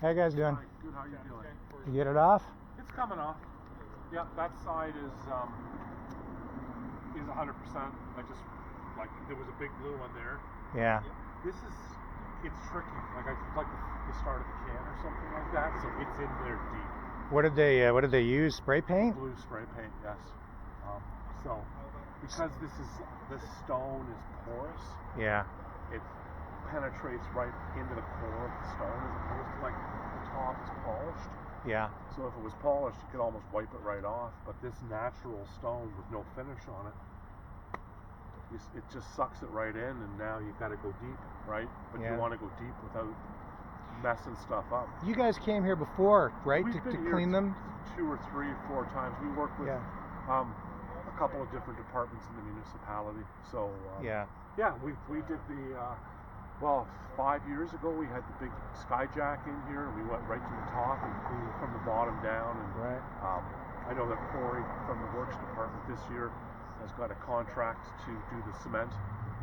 How you guys doing? Hi, good, how you doing? You get it off? It's coming off. Yeah, that side is 100%. There was a big blue one there. Yeah. It's tricky. Like the start of the can or something like that. So it's in there deep. What did they use? Spray paint? Blue spray paint, yes. So because this stone is porous. Yeah. It penetrates right into the core of the stone as opposed to like the top is polished. Yeah. So if it was polished, you could almost wipe it right off. But this natural stone with no finish on it, it just sucks it right in, and now you got to go deep, right? But you want to go deep without messing stuff up. You guys came here before, right, We've to been clean here them? 2 or 3 or 4 times. We work with a couple of different departments in the municipality. So yeah, we did the. 5 years ago we had the big skyjack in here, and we went right to the top and cleaned from the bottom down. And right. I know that Corey from the works department this year has got a contract to do the cement.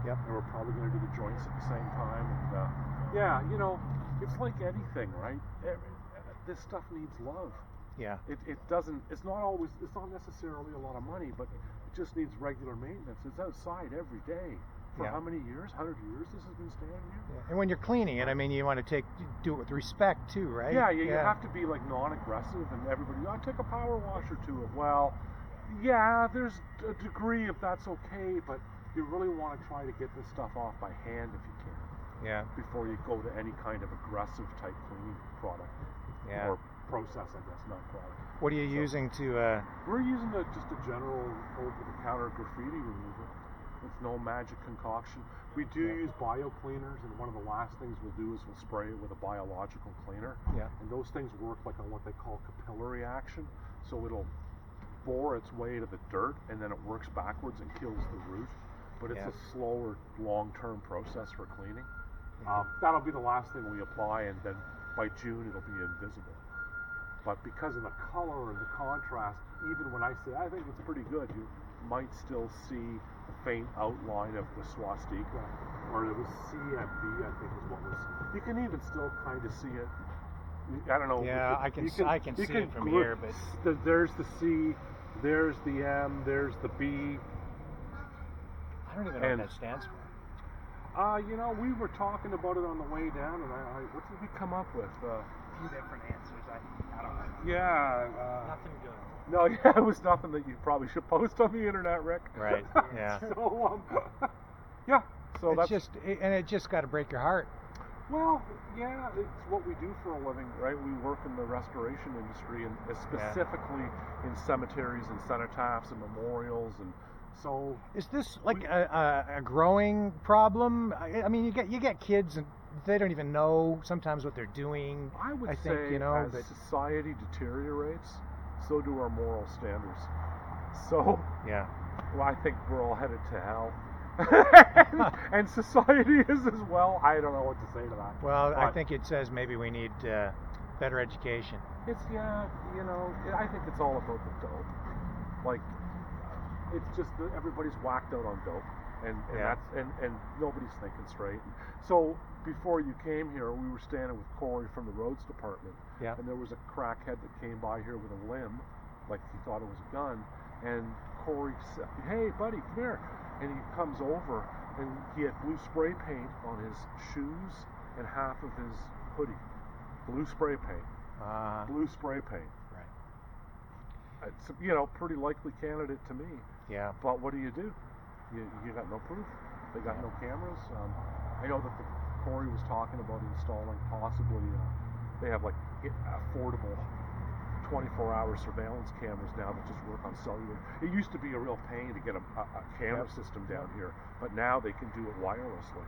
Yep. And we're probably going to do the joints at the same time. And it's like anything, right? This stuff needs love. Yeah. It doesn't. It's not necessarily a lot of money, but it just needs regular maintenance. It's outside every day. For how many years? 100 years this has been standing here? Yeah. And when you're cleaning it, I mean, you want to do it with respect too, right? Yeah, you have to be like non-aggressive, and everybody, take a power washer to it. Well, yeah, there's a degree if that's okay, but you really want to try to get this stuff off by hand if you can. Yeah. Before you go to any kind of aggressive type cleaning product. Yeah. Or process, I guess, not product. What are you using to? We're using just a general over-the-counter graffiti remover. It's no magic concoction. We do use bio cleaners, and one of the last things we'll do is we'll spray it with a biological cleaner. Yeah. And those things work like on what they call capillary action. So it'll bore its way to the dirt, and then it works backwards and kills the root. But it's a slower, long-term process for cleaning. That'll be the last thing we apply, and then by June it'll be invisible. But because of the color and the contrast, even when I say I think it's pretty good, you might still see the faint outline of the swastika, or it was CMB, I think is what was. You can even still kind of see it. I don't know. Yeah, I can see it from here, but there's the C, there's the M, there's the B. I don't even know what that stands for. We were talking about it on the way down, and what did we come up with? A few different answers. I don't know. Yeah. Nothing good. No, yeah, it was nothing that you probably should post on the internet, Rick. Right. Yeah. So, yeah. So it's it just got to break your heart. Well, yeah, it's what we do for a living, right? We work in the restoration industry, and specifically in cemeteries and cenotaphs and memorials, and so. Is this like a growing problem? I mean, you get kids and they don't even know sometimes what they're doing. I would think, say as society deteriorates, so do our moral standards. So, well, I think we're all headed to hell. And society is as well. I don't know what to say to that. Well, I think it says maybe we need better education. It's I think it's all about the dope. Like, it's just that everybody's whacked out on dope, and nobody's thinking straight. So before you came here, we were standing with Corey from the roads department, and there was a crackhead that came by here with a limb, like he thought it was a gun, and Corey said, "Hey, buddy, come here." And he comes over, and he had blue spray paint on his shoes and half of his hoodie. Blue spray paint. Blue spray paint. Right. It's pretty likely candidate to me. Yeah. But what do? You got no proof. They got no cameras. I know that Corey was talking about installing possibly. They have like affordable 24-hour surveillance cameras now that just work on cellular. It used to be a real pain to get a camera system down here, but now they can do it wirelessly.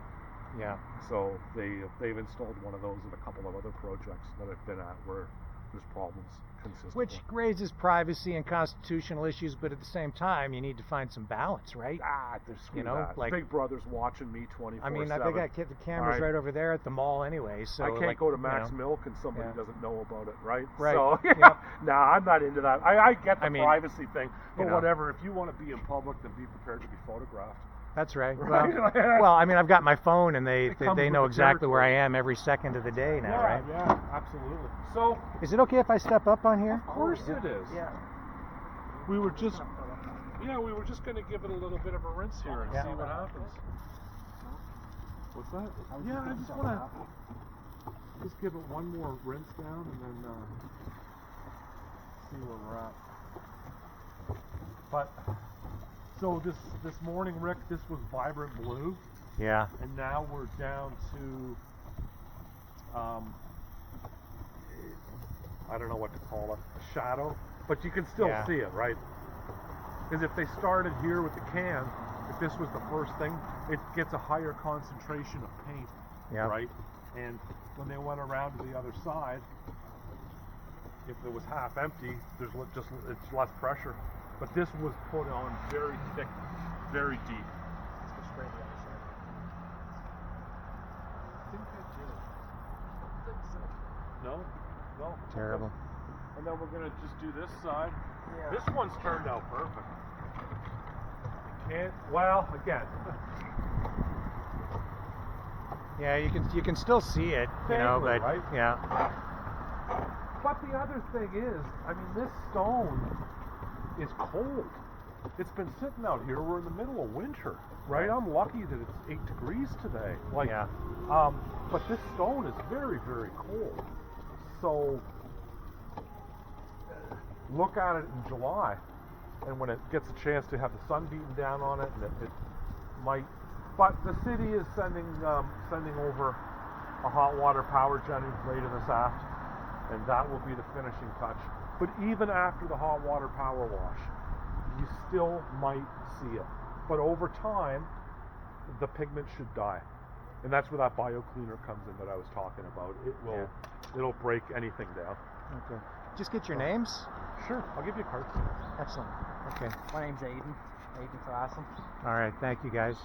Yeah. So they've installed one of those in a couple of other projects that I've been at where there's problems consistently. Which raises privacy and constitutional issues, but at the same time, you need to find some balance, right? There's like Big Brother's watching me 24/7. I mean, they got the cameras right over there at the mall anyway, so I can't go to Max Milk and somebody doesn't know about it, right? Right. So, I'm not into that. I get the privacy thing, but whatever. If you want to be in public, then be prepared to be photographed. That's right. Right? Well, I mean, I've got my phone, and they comes know with the exactly where I territory. am every second of the day now, Yeah, right? yeah, absolutely. So, Is it okay if I step up on here? of course it is. Yeah. We were just going to give it a little bit of a rinse here and Yeah. see what happens. What's that? Yeah, I just want to just give it one more rinse down and then see where we're at. But so this morning, Rick, this was vibrant blue, Yeah. and now we're down to I don't know what to call it, a shadow, but you can still Yeah. see it, right? Because if they started here with the can, if this was the first thing, it gets a higher concentration of paint, Yeah. right? And when they went around to the other side, if it was half empty, it's less pressure. But this was put on very thick, very deep. Let's spray the other side. I think I did. No, no. Terrible. And then we're gonna just do this side. Yeah. This one's turned out perfect. Well, again. Yeah, you can still see it, you know, Vaguely, but right? yeah. But the other thing is, I mean, this stone is cold. It's been sitting out here. We're in the middle of winter, right? I'm lucky that it's 8 degrees today. Like, Yeah. but this stone is very, very cold. So look at it in July, and when it gets a chance to have the sun beating down on it, and it might. But the city is sending over a hot water power gen later this aft, and that will be the finishing touch. But even after the hot water power wash, you still might see it. But over time, the pigment should die, and that's where that bio cleaner comes in that I was talking about. It'll break anything down. Okay. Just get your names. Sure, I'll give you cards. Excellent. Okay. My name's Aiden Klaasen. All right. Thank you, guys.